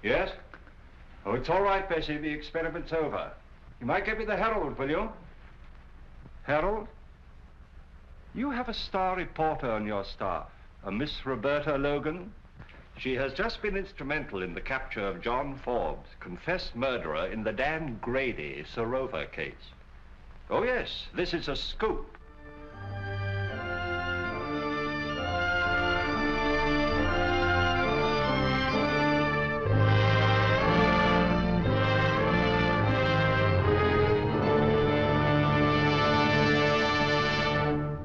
Yes? Oh, it's all right, Bessie. The experiment's over. You might give me the Herald, will you? Herald? You have a star reporter on your staff, a Miss Roberta Logan. She has just been instrumental in the capture of John Forbes, confessed murderer in the Dan Grady Sorova case. Oh, yes, this is a scoop.